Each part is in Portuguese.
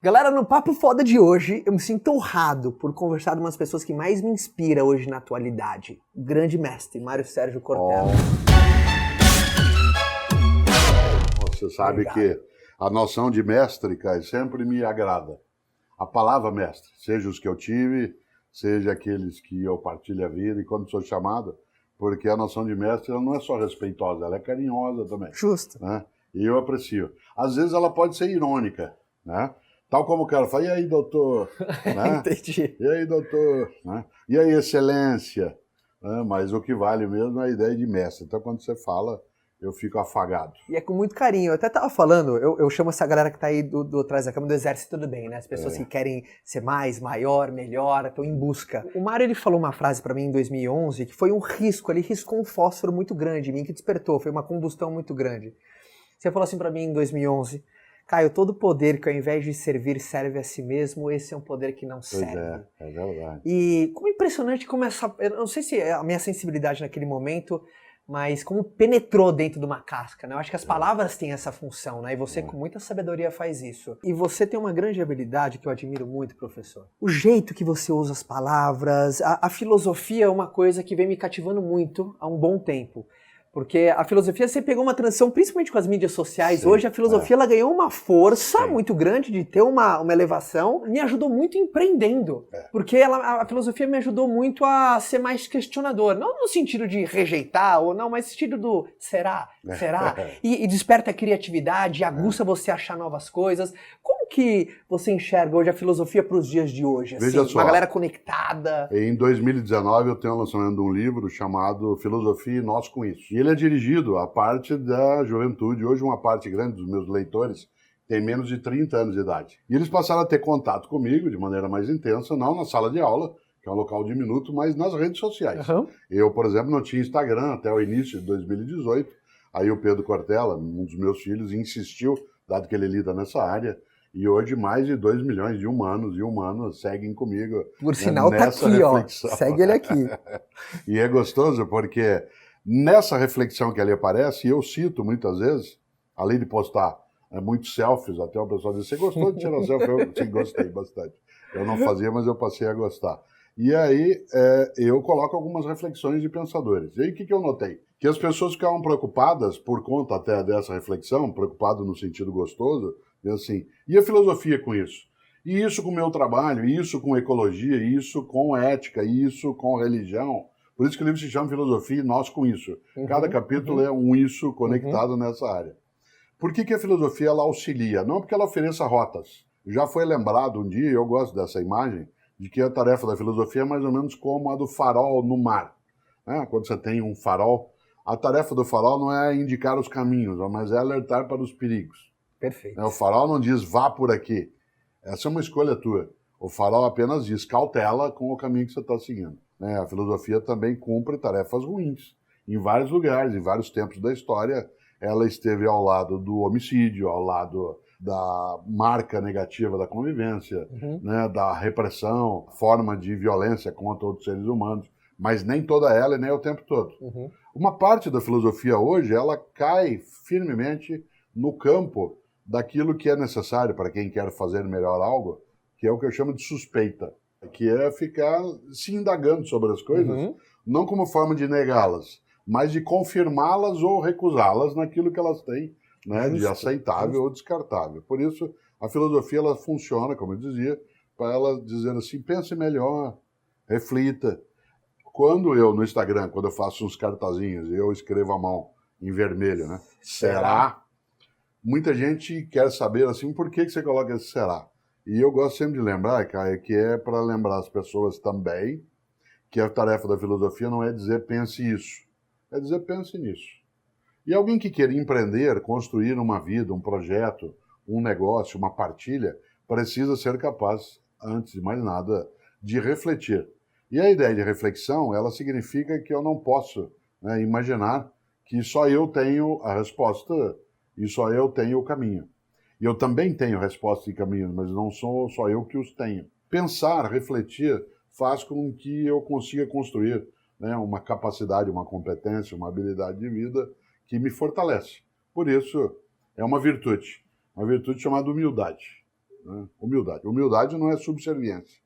Galera, no Papo Foda de hoje, eu me sinto honrado por conversar com umas pessoas que mais me inspiram hoje na atualidade. O grande mestre, Mário Sérgio Cortella. Você sabe que a noção de mestre, Caio, sempre me agrada. A palavra mestre, seja os que eu tive, seja aqueles que eu partilho a vida e quando sou chamado, porque a noção de mestre ela não é só respeitosa, ela é carinhosa também. Justo. Né? E eu aprecio. Às vezes ela pode ser irônica, né? Tal como o cara fala, e aí, doutor? Né? Entendi. E aí, doutor? Né? E aí, excelência? Né? Mas o que vale mesmo é a ideia de mestre. Então, quando você fala, eu fico afagado. E é com muito carinho. Eu até tava falando, eu chamo essa galera que tá aí do atrás da câmera do exército, tudo bem, né? As pessoas que querem ser mais, maior, melhor, estão em busca. O Mário, ele falou uma frase pra mim em 2011, que foi um risco, ele riscou um fósforo muito grande em mim, que despertou, foi uma combustão muito grande. Você falou assim pra mim em 2011, Caio, todo poder que ao invés de servir serve a si mesmo, esse é um poder que não serve. É verdade. E como impressionante como essa... Eu não sei se é a minha sensibilidade naquele momento, mas como penetrou dentro de uma casca, né? Eu acho que as palavras têm essa função, né? E você com muita sabedoria faz isso. E você tem uma grande habilidade que eu admiro muito, professor. O jeito que você usa as palavras, a filosofia é uma coisa que vem me cativando muito há um bom tempo. Porque a filosofia, você pegou uma transição, principalmente com as mídias sociais. Sim, hoje a filosofia ela ganhou uma força muito grande de ter uma elevação. Me ajudou muito empreendendo. Porque a filosofia me ajudou muito a ser mais questionador. Não no sentido de rejeitar, ou não, mas no sentido do será? Será? E desperta a criatividade, aguça você a achar novas coisas. Como que você enxerga hoje a filosofia para os dias de hoje? Assim, Veja só, uma galera conectada. Em 2019 eu tenho o lançamento de um livro chamado Filosofia e Nós com Isso. E ele é dirigido à parte da juventude. Hoje uma parte grande dos meus leitores tem menos de 30 anos de idade. E eles passaram a ter contato comigo de maneira mais intensa, não na sala de aula, que é um local diminuto, mas nas redes sociais. Eu, por exemplo, não tinha Instagram até o início de 2018. Aí o Pedro Cortella, um dos meus filhos, insistiu, dado que ele lida nessa área. E hoje mais de 2 milhões de humanos e humanas seguem comigo. Por sinal, tá aqui, reflexão. Ó. Segue ele aqui. E é gostoso porque nessa reflexão que ali aparece, eu cito muitas vezes, além de postar muitos selfies, até o pessoal diz, você gostou de tirar selfie? Eu sim, gostei bastante. Eu não fazia, mas eu passei a gostar. E aí eu coloco algumas reflexões de pensadores. E aí o que eu notei? Que as pessoas ficavam preocupadas, por conta até dessa reflexão, preocupado no sentido gostoso, assim, e a filosofia com isso? E isso com o meu trabalho, e isso com ecologia, e isso com ética, e isso com religião. Por isso que o livro se chama Filosofia e Nós com Isso. Cada capítulo é um isso conectado nessa área. Por que a filosofia ela auxilia? Não porque ela ofereça rotas. Já foi lembrado um dia, eu gosto dessa imagem, de que a tarefa da filosofia é mais ou menos como a do farol no mar. Quando você tem um farol, a tarefa do farol não é indicar os caminhos, mas é alertar para os perigos. Perfeito. O farol não diz vá por aqui. Essa é uma escolha tua. O farol apenas diz cautela com o caminho que você está seguindo. A filosofia também cumpre tarefas ruins. Em vários lugares, em vários tempos da história, ela esteve ao lado do homicídio, ao lado da marca negativa da convivência, da repressão, forma de violência contra outros seres humanos, mas nem toda ela e nem o tempo todo. Uma parte da filosofia hoje, ela cai firmemente no campo daquilo que é necessário para quem quer fazer melhor algo, que é o que eu chamo de suspeita, que é ficar se indagando sobre as coisas, não como forma de negá-las, mas de confirmá-las ou recusá-las naquilo que elas têm, de aceitável ou descartável. Por isso, a filosofia ela funciona, como eu dizia, para ela dizer assim, pense melhor, reflita. Quando eu, no Instagram, quando eu faço uns cartazinhos, eu escrevo à mão em vermelho, será? Muita gente quer saber assim, por que você coloca esse será? E eu gosto sempre de lembrar, Caio, que é para lembrar as pessoas também que a tarefa da filosofia não é dizer pense isso, é dizer pense nisso. E alguém que queira empreender, construir uma vida, um projeto, um negócio, uma partilha, precisa ser capaz, antes de mais nada, de refletir. E a ideia de reflexão, ela significa que eu não posso imaginar que só eu tenho a resposta e só eu tenho o caminho. E eu também tenho respostas e caminhos, mas não sou só eu que os tenho. Pensar, refletir, faz com que eu consiga construir uma capacidade, uma competência, uma habilidade de vida que me fortalece. Por isso, é uma virtude chamada humildade. né? Humildade. Humildade não é subserviência.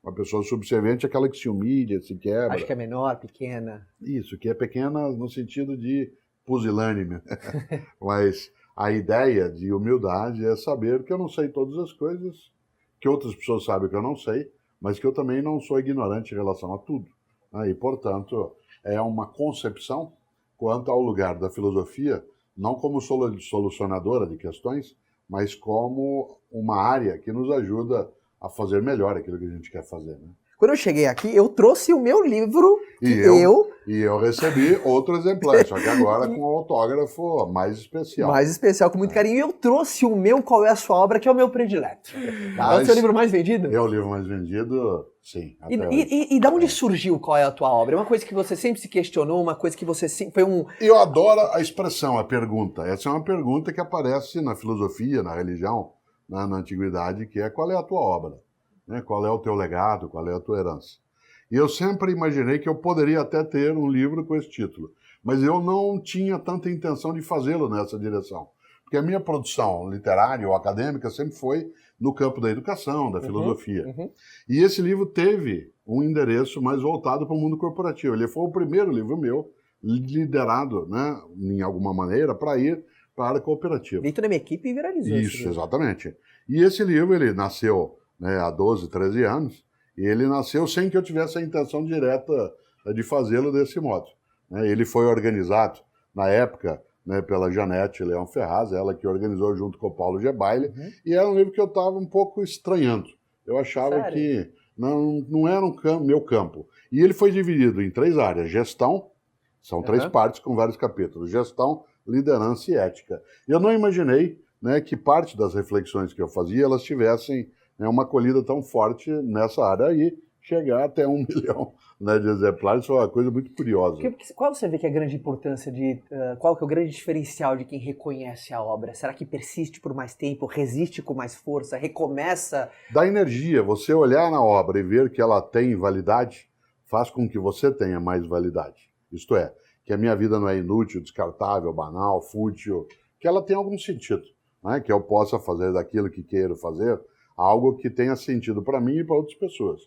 Uma pessoa subserviente é aquela que se humilha, se quebra. Acho que é menor, pequena. Isso, que é pequena no sentido de pusilânime. Mas a ideia de humildade é saber que eu não sei todas as coisas, que outras pessoas sabem que eu não sei, mas que eu também não sou ignorante em relação a tudo. E, portanto, é uma concepção quanto ao lugar da filosofia, não como solucionadora de questões, mas como uma área que nos ajuda a fazer melhor aquilo que a gente quer fazer, né? Quando eu cheguei aqui, eu trouxe o meu livro E eu recebi outro exemplar, só que agora com um autógrafo mais especial. Mais especial, com muito carinho. E eu trouxe o meu Qual é a Sua Obra, que é o meu predileto. É o seu livro mais vendido? É o livro mais vendido, sim. E da onde surgiu Qual é a Tua Obra? É uma coisa que você sempre se questionou, uma coisa que você sempre... Foi um... Eu adoro a expressão, a pergunta. Essa é uma pergunta que aparece na filosofia, na religião, na antiguidade, que é qual é a tua obra? Qual é o teu legado? Qual é a tua herança? E eu sempre imaginei que eu poderia até ter um livro com esse título, mas eu não tinha tanta intenção de fazê-lo nessa direção, porque a minha produção literária ou acadêmica sempre foi no campo da educação, da filosofia. E esse livro teve um endereço mais voltado para o mundo corporativo. Ele foi o primeiro livro meu liderado, né, em alguma maneira, para ir para a cooperativa. Dentro da minha equipe e viralizou. Isso, exatamente. E esse livro, ele nasceu, né, há 12, 13 anos, e ele nasceu sem que eu tivesse a intenção direta de fazê-lo desse modo. Ele foi organizado, na época, né, pela Janete Leão Ferraz, ela que organizou junto com o Paulo Gebaile, e era um livro que eu estava um pouco estranhando. Eu achava que não era meu campo. E ele foi dividido em 3 áreas. Gestão, são 3 partes com vários capítulos. Gestão, liderança e ética. Eu não imaginei, né, que parte das reflexões que eu fazia, elas tivessem, né, uma acolhida tão forte nessa área aí, chegar até 1 milhão, né, de exemplares. Foi uma coisa muito curiosa. Qual você vê que é a grande importância qual que é o grande diferencial de quem reconhece a obra? Será que persiste por mais tempo, resiste com mais força, recomeça? Da energia, você olhar na obra e ver que ela tem validade, faz com que você tenha mais validade. Isto é, que a minha vida não é inútil, descartável, banal, fútil, que ela tem algum sentido, né? Que eu possa fazer daquilo que quero fazer algo que tenha sentido para mim e para outras pessoas.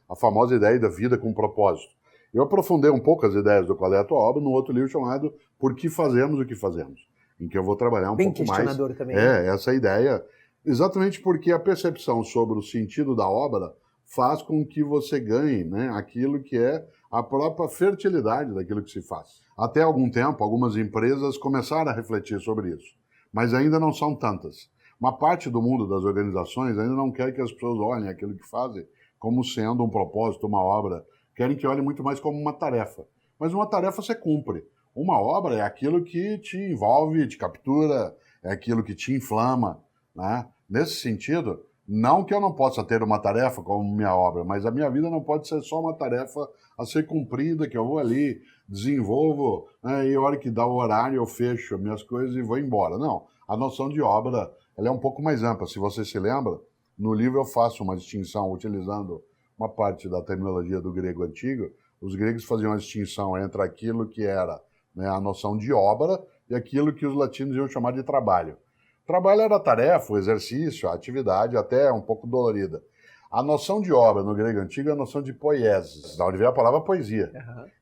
A famosa ideia da vida com propósito. Eu aprofundei um pouco as ideias do Qual é a Tua Obra num outro livro chamado Por que Fazemos o que Fazemos, em que eu vou trabalhar um pouco mais... Bem questionador também. Essa ideia, exatamente porque a percepção sobre o sentido da obra faz com que você ganhe, né, aquilo que é a própria fertilidade daquilo que se faz. Até algum tempo, algumas empresas começaram a refletir sobre isso, mas ainda não são tantas. Uma parte do mundo das organizações ainda não quer que as pessoas olhem aquilo que fazem como sendo um propósito, uma obra. Querem que olhem muito mais como uma tarefa. Mas uma tarefa você cumpre. Uma obra é aquilo que te envolve, te captura, é aquilo que te inflama, né? Nesse sentido, não que eu não possa ter uma tarefa como minha obra, mas a minha vida não pode ser só uma tarefa a ser cumprida, que eu vou ali, desenvolvo, né, e a hora que dá o horário eu fecho minhas coisas e vou embora. Não, a noção de obra ela é um pouco mais ampla. Se você se lembra, no livro eu faço uma distinção utilizando uma parte da terminologia do grego antigo. Os gregos faziam uma distinção entre aquilo que era, né, a noção de obra e aquilo que os latinos iam chamar de trabalho. Trabalho era a tarefa, o exercício, a atividade, até um pouco dolorida. A noção de obra no grego antigo é a noção de poiesis, da onde vem a palavra poesia,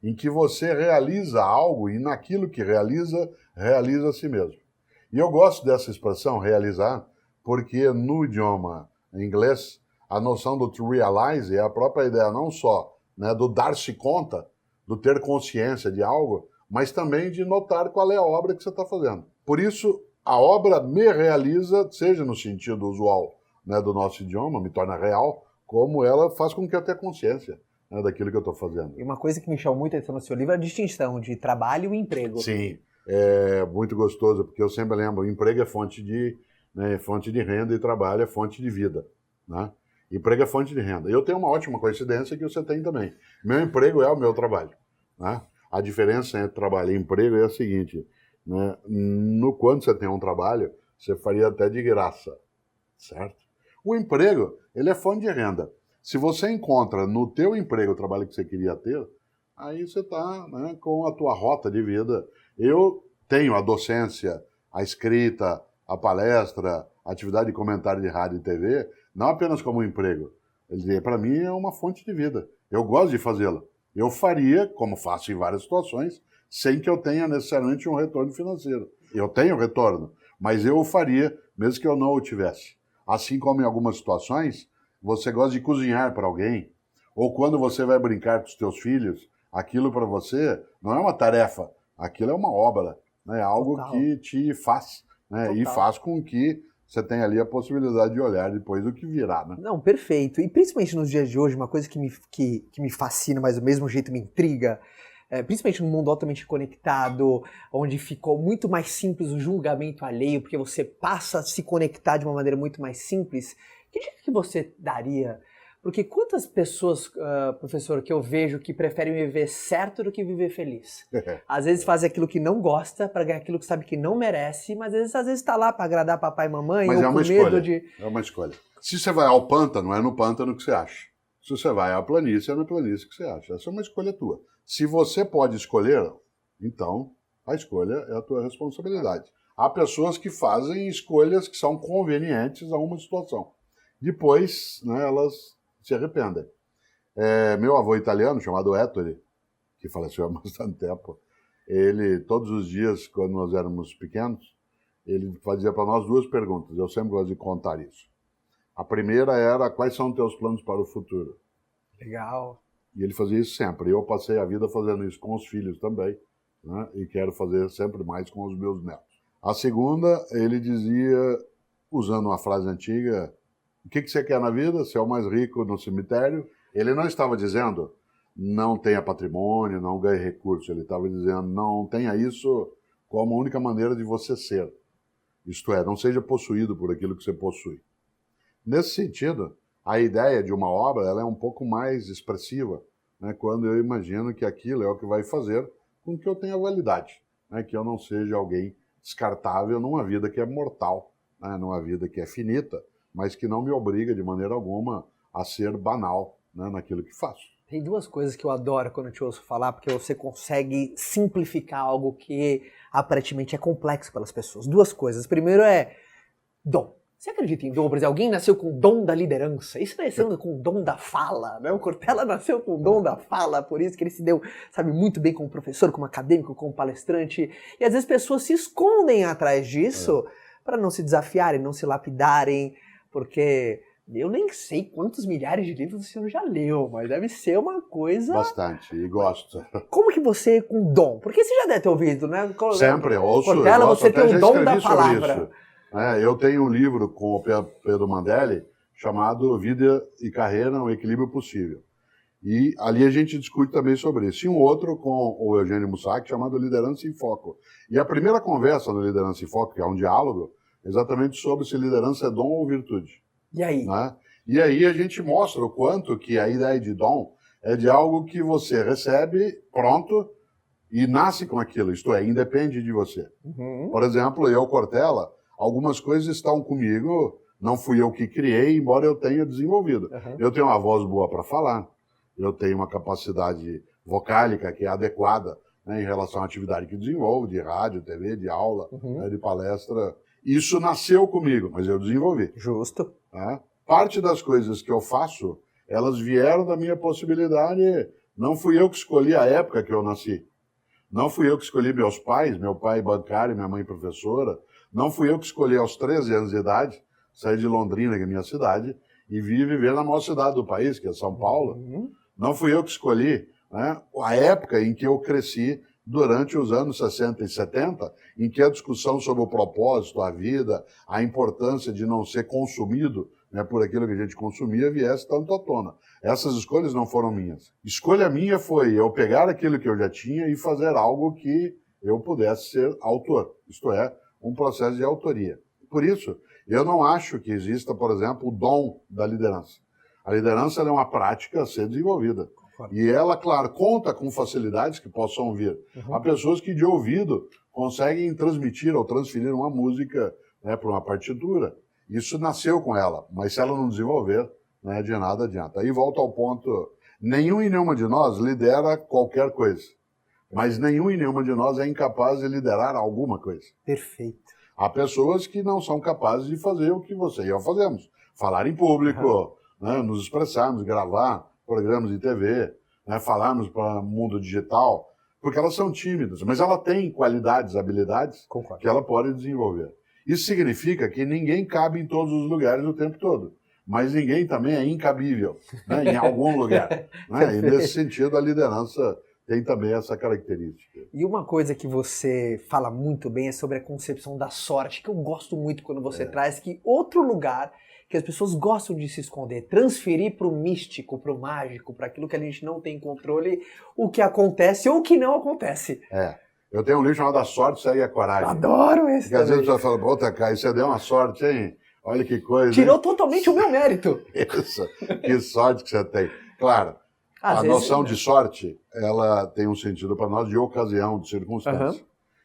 em que você realiza algo e naquilo que realiza, realiza a si mesmo. E eu gosto dessa expressão, realizar, porque no idioma inglês, a noção do to realize é a própria ideia não só, né, do dar-se conta, do ter consciência de algo, mas também de notar qual é a obra que você está fazendo. Por isso, a obra me realiza, seja no sentido usual, né, do nosso idioma, me torna real, como ela faz com que eu tenha consciência, né, daquilo que eu estou fazendo. E uma coisa que me chamou muito a atenção no seu livro é a distinção de trabalho e emprego. Sim, é muito gostoso, porque eu sempre lembro, emprego é fonte de, né, fonte de renda e trabalho é fonte de vida, né? Emprego é fonte de renda. Eu tenho uma ótima coincidência que você tem também. Meu emprego é o meu trabalho, né? A diferença entre trabalho e emprego é a seguinte, né? Quando você tem um trabalho, você faria até de graça, certo? O emprego, ele é fonte de renda. Se você encontra no teu emprego o trabalho que você queria ter, aí você está, né, com a tua rota de vida. Eu tenho a docência, a escrita, a palestra, atividade de comentário de rádio e TV não apenas como um emprego. Para mim é uma fonte de vida. Eu gosto de fazê-la. Eu faria, como faço em várias situações, sem que eu tenha necessariamente um retorno financeiro. Eu tenho retorno, mas eu o faria mesmo que eu não o tivesse. Assim como em algumas situações, você gosta de cozinhar para alguém, ou quando você vai brincar com os teus filhos, aquilo para você não é uma tarefa, aquilo é uma obra, né? É algo Total. que te faz, né? E faz com que você tenha ali a possibilidade de olhar depois o que virá, né? Não, perfeito. E principalmente nos dias de hoje, uma coisa que me fascina, mas do mesmo jeito me intriga, principalmente num mundo altamente conectado, onde ficou muito mais simples o julgamento alheio, porque você passa a se conectar de uma maneira muito mais simples, que dica que você daria? Porque quantas pessoas, professor, que eu vejo que preferem viver certo do que viver feliz? Às vezes fazem aquilo que não gosta para ganhar aquilo que sabe que não merece, mas às vezes está lá para agradar papai e mamãe, Mas ou é uma com escolha. medo de... É uma escolha. Se você vai ao pântano, é no pântano que você acha. Se você vai à planície, é na planície que você acha. Essa é uma escolha tua. Se você pode escolher, então a escolha é a tua responsabilidade. Há pessoas que fazem escolhas que são convenientes a uma situação. Depois, né, elas se arrependem. Meu avô italiano, chamado Ettore, que faleceu há bastante tempo, ele, todos os dias, quando nós éramos pequenos, ele fazia para nós duas perguntas. Eu sempre gosto de contar isso. A primeira era, quais são os teus planos para o futuro? Legal. E ele fazia isso sempre. Eu passei a vida fazendo isso com os filhos também, né? E quero fazer sempre mais com os meus netos. A segunda, ele dizia, usando uma frase antiga, o que você quer na vida? Ser o mais rico no cemitério? Ele não estava dizendo, não tenha patrimônio, não ganhe recurso. Ele estava dizendo, não tenha isso como a única maneira de você ser. Isto é, não seja possuído por aquilo que você possui. Nesse sentido, a ideia de uma obra ela é um pouco mais expressiva, né, quando eu imagino que aquilo é o que vai fazer com que eu tenha validade, né, que eu não seja alguém descartável numa vida que é mortal, né, numa vida que é finita, mas que não me obriga de maneira alguma a ser banal, né, naquilo que faço. Tem duas coisas que eu adoro quando eu te ouço falar, porque você consegue simplificar algo que aparentemente é complexo pelas pessoas. Duas coisas. Primeiro é dom. Você acredita em dom? Por exemplo, alguém nasceu com o dom da liderança. Isso nasceu com o dom da fala, né? O Cortella nasceu com o dom da fala, por isso que ele se deu, sabe, muito bem como professor, como acadêmico, como palestrante. E às vezes pessoas se escondem atrás disso para não se desafiarem, não se lapidarem, porque eu nem sei quantos milhares de livros o senhor já leu, mas deve ser uma coisa... Bastante, e gosto. Como que você, com dom? Porque você já deve ter ouvido, né? Sempre, ouço. Cortella, você tem o dom da palavra. Eu tenho um livro com o Pedro Mandelli chamado Vida e Carreira, um Equilíbrio Possível. E ali a gente discute também sobre isso. E um outro com o Eugênio Mussac chamado Liderança em Foco. E a primeira conversa do Liderança em Foco, que é um diálogo, é exatamente sobre se liderança é dom ou virtude. E aí? Né? E aí a gente mostra o quanto que a ideia de dom é de algo que você recebe pronto e nasce com aquilo, isto é, independe de você. Por exemplo, eu, Cortella, algumas coisas estão comigo, não fui eu que criei, embora eu tenha desenvolvido. Eu tenho uma voz boa para falar, eu tenho uma capacidade vocálica que é adequada, né, em relação à atividade que desenvolvo, de rádio, TV, de aula, né, de palestra. Isso nasceu comigo, mas eu desenvolvi. Justo. Tá? Parte das coisas que eu faço, elas vieram da minha possibilidade. Não fui eu que escolhi a época que eu nasci. Não fui eu que escolhi meus pais, meu pai bancário, minha mãe professora. Não fui eu que escolhi aos 13 anos de idade, sair de Londrina, que é a minha cidade, e vir viver na maior cidade do país, que é São Paulo. Não fui eu que escolhi, né, a época em que eu cresci durante os anos 60 e 70, em que a discussão sobre o propósito, a vida, a importância de não ser consumido, né, por aquilo que a gente consumia, viesse tanto à tona. Essas escolhas não foram minhas. Escolha minha foi eu pegar aquilo que eu já tinha e fazer algo que eu pudesse ser autor, isto é, um processo de autoria. Por isso, eu não acho que exista, por exemplo, o dom da liderança. A liderança é uma prática a ser desenvolvida. E ela, claro, conta com facilidades que possam vir. Há pessoas que de ouvido conseguem transmitir ou transferir uma música, né, para uma partitura. Isso nasceu com ela, mas se ela não desenvolver, né, de nada adianta. Aí volta ao ponto, nenhum e nenhuma de nós lidera qualquer coisa, mas nenhum e nenhuma de nós é incapaz de liderar alguma coisa. Perfeito. Há pessoas que não são capazes de fazer o que você e eu fazemos. Falar em público, né, nos expressarmos, gravar programas de TV, né, falarmos para o mundo digital, porque elas são tímidas, mas ela tem qualidades, habilidades Concordo. que ela pode desenvolver. Isso significa que ninguém cabe em todos os lugares o tempo todo, mas ninguém também é incabível, né, em algum lugar. Né? E nesse sentido, a liderança tem também essa característica. E uma coisa que você fala muito bem é sobre a concepção da sorte, que eu gosto muito quando você traz, que outro lugar que as pessoas gostam de se esconder, transferir para o místico, para o mágico, para aquilo que a gente não tem controle, o que acontece ou o que não acontece. Eu tenho um livro chamado A Sorte Segue a Coragem. Adoro esse Porque às vezes a pessoa fala, puta, Caio, você deu uma sorte, hein? Olha que coisa. Tirou hein? totalmente o meu mérito. Isso, que sorte que você tem. Claro, Às a vezes, noção né? de sorte, ela tem um sentido para nós de ocasião, de circunstância.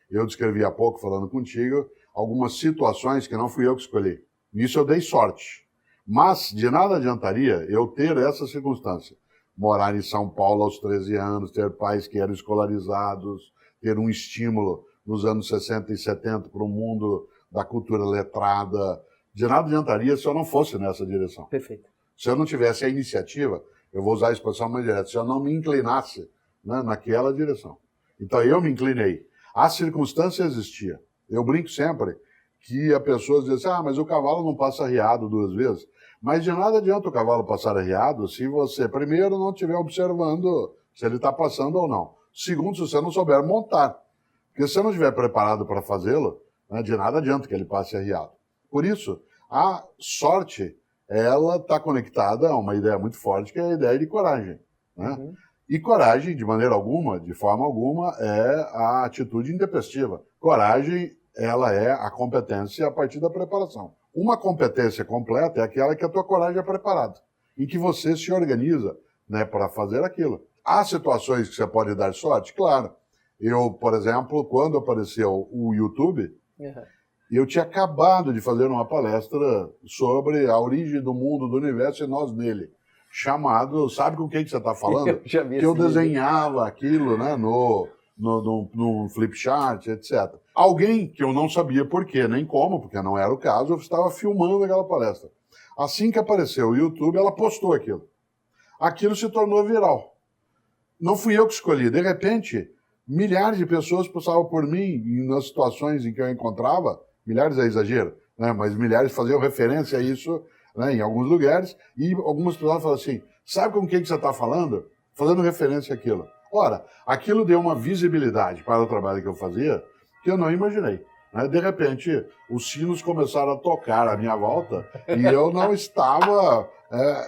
Eu descrevi há pouco, falando contigo, algumas situações que não fui eu que escolhi. Nisso eu dei sorte. Mas de nada adiantaria eu ter essa circunstância. Morar em São Paulo aos 13 anos, ter pais que eram escolarizados, ter um estímulo nos anos 60 e 70 para o mundo da cultura letrada. De nada adiantaria se eu não fosse nessa direção. Perfeito. Se eu não tivesse a iniciativa, eu vou usar a expressão mais direta, se eu não me inclinasse, né, naquela direção. Então eu me inclinei. A circunstância existia. Eu brinco sempre que a pessoa diz assim, mas o cavalo não passa arriado 2 vezes. Mas de nada adianta o cavalo passar arriado se você, primeiro, não estiver observando se ele está passando ou não. Segundo, se você não souber montar. Porque se você não estiver preparado para fazê-lo, né, de nada adianta que ele passe arriado. Por isso, a sorte, ela está conectada a uma ideia muito forte, que é a ideia de coragem. Né? E coragem, de maneira alguma, de forma alguma, é a atitude intempestiva. Coragem, ela é a competência a partir da preparação. Uma competência completa é aquela que a tua coragem é preparada, em que você se organiza, né, para fazer aquilo. Há situações que você pode dar sorte? Claro. Eu, por exemplo, quando apareceu o YouTube, eu tinha acabado de fazer uma palestra sobre a origem do mundo, do universo e nós nele. Chamado, sabe com quem que você está falando? Eu já vi que eu esse vídeo. desenhava aquilo, né, no flipchart, etc. Alguém que eu não sabia por quê, nem como, porque não era o caso, eu estava filmando aquela palestra. Assim que apareceu o YouTube, ela postou aquilo. Aquilo se tornou viral. Não fui eu que escolhi. De repente, milhares de pessoas passavam por mim nas situações em que eu encontrava, milhares é exagero, né? Mas milhares faziam referência a isso, né, em alguns lugares, e algumas pessoas falavam assim, sabe com quem que você está falando? Fazendo referência àquilo. Ora, aquilo deu uma visibilidade para o trabalho que eu fazia que eu não imaginei. Né? De repente, os sinos começaram a tocar à minha volta e eu não estava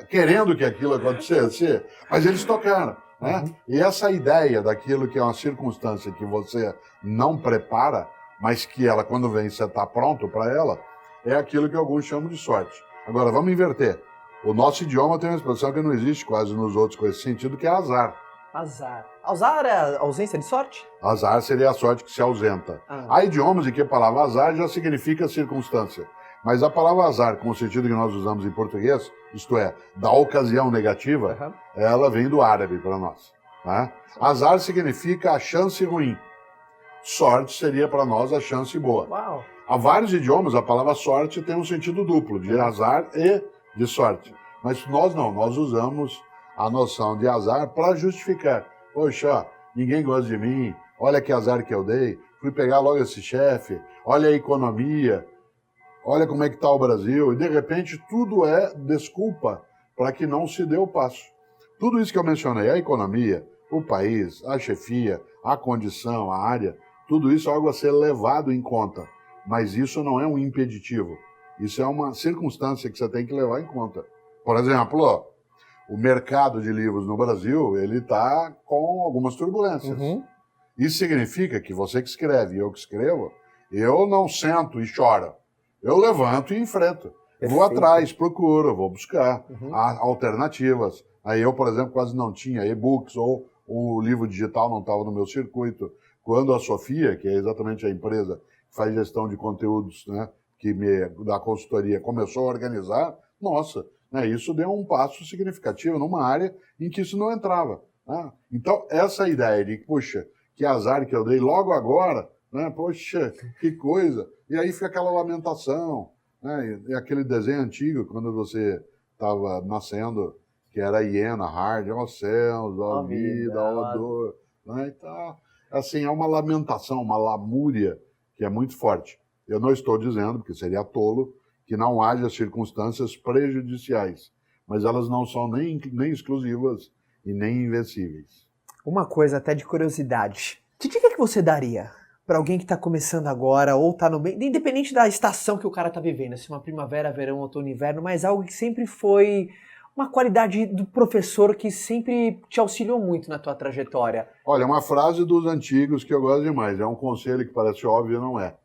querendo que aquilo acontecesse, mas eles tocaram. Né? E essa ideia daquilo que é uma circunstância que você não prepara, mas que ela, quando vem, você está pronto para ela, é aquilo que alguns chamam de sorte. Agora, vamos inverter. O nosso idioma tem uma expressão que não existe quase nos outros com esse sentido, que é azar. Azar. Azar é a ausência de sorte? Azar seria a sorte que se ausenta. Há idiomas em que a palavra azar já significa circunstância. Mas a palavra azar, com o sentido que nós usamos em português, isto é, da ocasião negativa, ela vem do árabe para nós. Né? Azar significa a chance ruim. Sorte seria para nós a chance boa. Uau. Há vários idiomas, a palavra sorte tem um sentido duplo, de azar e de sorte. Mas nós não, nós usamos a noção de azar para justificar. Poxa, ninguém gosta de mim, olha que azar que eu dei, fui pegar logo esse chefe, olha a economia, olha como é que está o Brasil, e de repente tudo é desculpa para que não se dê o passo. Tudo isso que eu mencionei, a economia, o país, a chefia, a condição, a área, tudo isso é algo a ser levado em conta. Mas isso não é um impeditivo. Isso é uma circunstância que você tem que levar em conta. Por exemplo, o mercado de livros no Brasil, ele está com algumas turbulências. Isso significa que você que escreve e eu que escrevo, eu não sento e choro. Eu levanto e enfrento. Vou atrás, procuro, vou buscar alternativas. Aí eu, por exemplo, quase não tinha e-books ou o livro digital não estava no meu circuito. Quando a Sofia, que é exatamente a empresa que faz gestão de conteúdos, né, que me dá consultoria, começou a organizar, nossa, né, isso deu um passo significativo numa área em que isso não entrava. Né? Então, essa ideia de, puxa, que azar que eu dei logo agora, né? Poxa, que coisa. E aí fica aquela lamentação, né? E aquele desenho antigo, quando você estava nascendo, que era a hiena hard, ó céus, ó vida, ó dor, né? Então, assim, é uma lamentação, uma lamúria que é muito forte. Eu não estou dizendo, porque seria tolo, que não haja circunstâncias prejudiciais, mas elas não são nem exclusivas e nem invencíveis. Uma coisa até de curiosidade. Que dica que você daria para alguém que está começando agora ou está no meio, independente da estação que o cara está vivendo, se uma primavera, verão, outono, inverno, mas algo que sempre foi uma qualidade do professor que sempre te auxiliou muito na tua trajetória? Olha, uma frase dos antigos que eu gosto demais, é um conselho que parece óbvio, não é.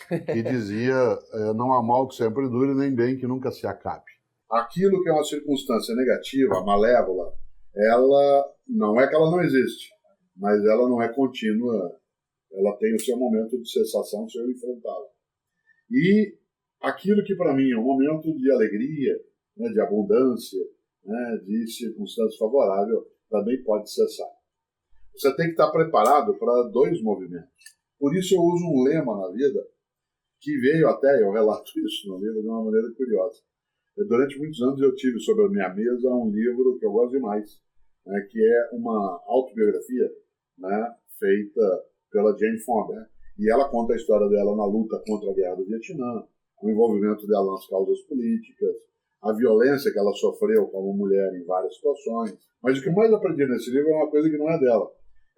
Que dizia, não há mal que sempre dure, nem bem que nunca se acabe. Aquilo que é uma circunstância negativa, malévola, ela não é que ela não existe, mas ela não é contínua, ela tem o seu momento de cessação, o seu enfrentá-la. E aquilo que para mim é um momento de alegria, né, de abundância, né, de circunstância favorável, também pode cessar. Você tem que estar preparado para dois movimentos. Por isso eu uso um lema na vida, que veio até, eu relato isso no livro de uma maneira curiosa. Durante muitos anos eu tive sobre a minha mesa um livro que eu gosto demais, né, que é uma autobiografia, né, feita pela Jane Fonda. E ela conta a história dela na luta contra a guerra do Vietnã, o envolvimento dela nas causas políticas, a violência que ela sofreu como mulher em várias situações. Mas o que eu mais aprendi nesse livro é uma coisa que não é dela.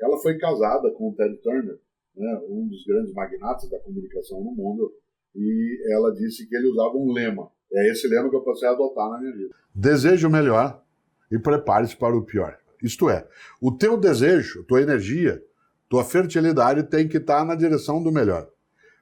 Ela foi casada com o Ted Turner, né, um dos grandes magnatas da comunicação no mundo, e ela disse que ele usava um lema. É esse lema que eu passei a adotar na minha vida. Deseje o melhor e prepare-se para o pior. Isto é, o teu desejo, tua energia, tua fertilidade tem que estar na direção do melhor.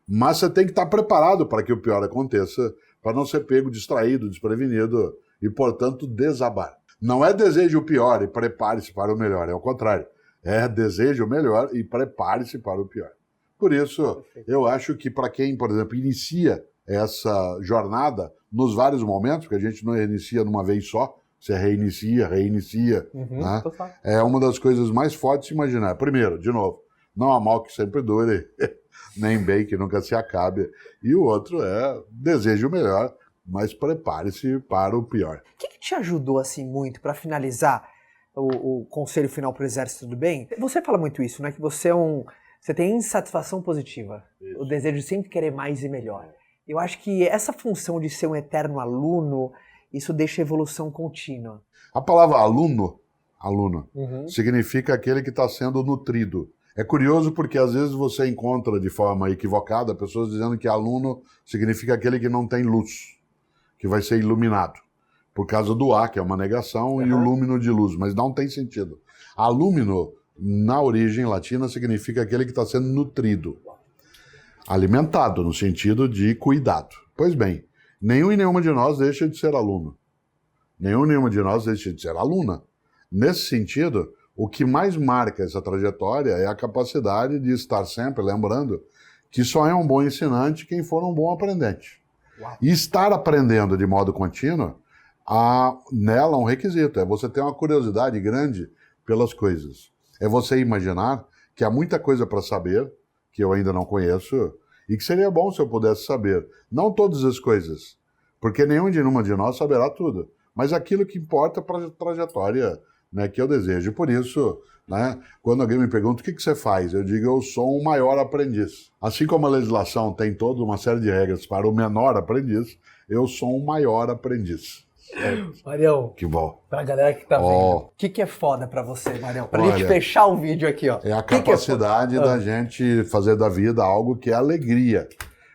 Mas você tem que estar preparado para que o pior aconteça, para não ser pego, distraído, desprevenido e, portanto, desabar. Não é desejo o pior e prepare-se para o melhor, é o contrário. É desejo o melhor e prepare-se para o pior. Por isso, eu acho que para quem, por exemplo, inicia essa jornada nos vários momentos, porque a gente não reinicia numa vez só, você reinicia, né? É uma das coisas mais fortes de imaginar. Primeiro, de novo, não há mal que sempre dure, nem bem que nunca se acabe. E o outro é desejo o melhor, mas prepare-se para o pior. O que te ajudou assim muito para finalizar o conselho final para o Exército do Bem? Você fala muito isso, né? Que você você tem insatisfação positiva, isso. O desejo de sempre querer mais e melhor. Eu acho que essa função de ser um eterno aluno, isso deixa evolução contínua. A palavra aluno, significa aquele que está sendo nutrido. É curioso porque às vezes você encontra de forma equivocada pessoas dizendo que aluno significa aquele que não tem luz, que vai ser iluminado. Por causa do A, que é uma negação, e o lúmino de luz, mas não tem sentido. Alúmino, na origem latina, significa aquele que está sendo nutrido. Alimentado, no sentido de cuidado. Pois bem, nenhum e nenhuma de nós deixa de ser aluno. Nenhum e nenhuma de nós deixa de ser aluna. Nesse sentido, o que mais marca essa trajetória é a capacidade de estar sempre lembrando que só é um bom ensinante quem for um bom aprendente. Uau. E estar aprendendo de modo contínuo, nela um requisito, é você ter uma curiosidade grande pelas coisas. É você imaginar que há muita coisa para saber, que eu ainda não conheço, e que seria bom se eu pudesse saber. Não todas as coisas, porque nenhum de uma de nós saberá tudo, mas aquilo que importa para a trajetória, né, que eu desejo. Por isso, né, quando alguém me pergunta o que você faz, eu digo eu sou um maior aprendiz. Assim como a legislação tem toda uma série de regras para o menor aprendiz, eu sou um maior aprendiz. Marião, que bom. Pra galera que tá vendo, o que é foda pra você, Marião? Pra gente fechar o vídeo aqui, ó. É a capacidade da gente fazer da vida algo que é alegria.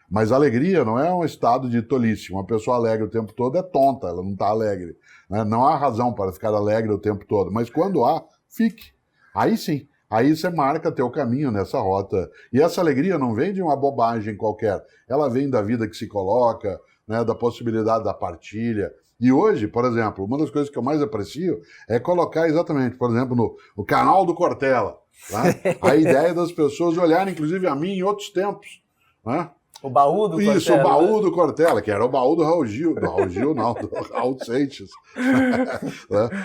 Mas alegria não é um estado de tolice. Uma pessoa alegre o tempo todo é tonta, ela não está alegre. Né? Não há razão para ficar alegre o tempo todo. Mas quando há, fique. Aí sim. Aí você marca teu caminho nessa rota. E essa alegria não vem de uma bobagem qualquer. Ela vem da vida que se coloca, né, da possibilidade da partilha. E hoje, por exemplo, uma das coisas que eu mais aprecio é colocar exatamente, por exemplo, no canal do Cortella, né? A ideia das pessoas olharem, inclusive, a mim em outros tempos, né? O baú do Cortella. Isso, o baú do Cortella, que era o baú do Raul Gil. Do Raul Gil, não, do Raul Seixas.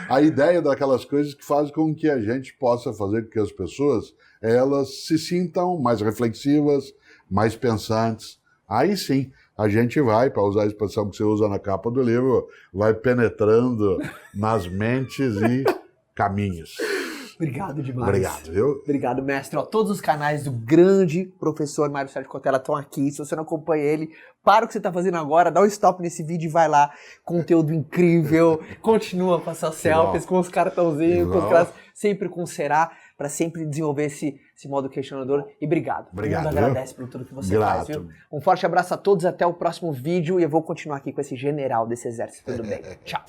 A ideia daquelas coisas que fazem com que a gente possa fazer com que as pessoas elas se sintam mais reflexivas, mais pensantes. Aí sim, a gente vai, para usar a expressão que você usa na capa do livro, vai penetrando nas mentes e caminhos. Obrigado demais. Obrigado, viu? Obrigado, mestre. Ó, todos os canais do grande professor Mário Sérgio Cortella estão aqui. Se você não acompanha ele, para o que você está fazendo agora, dá um stop nesse vídeo e vai lá. Conteúdo incrível. Continua com as suas selfies, com os cartãozinhos, com os caras, sempre com o Será, para sempre desenvolver esse modo questionador. E obrigado. Obrigado. Todo mundo agradece por tudo que você faz, viu? Um forte abraço a todos, até o próximo vídeo. E eu vou continuar aqui com esse general desse exército. Tudo bem. Tchau.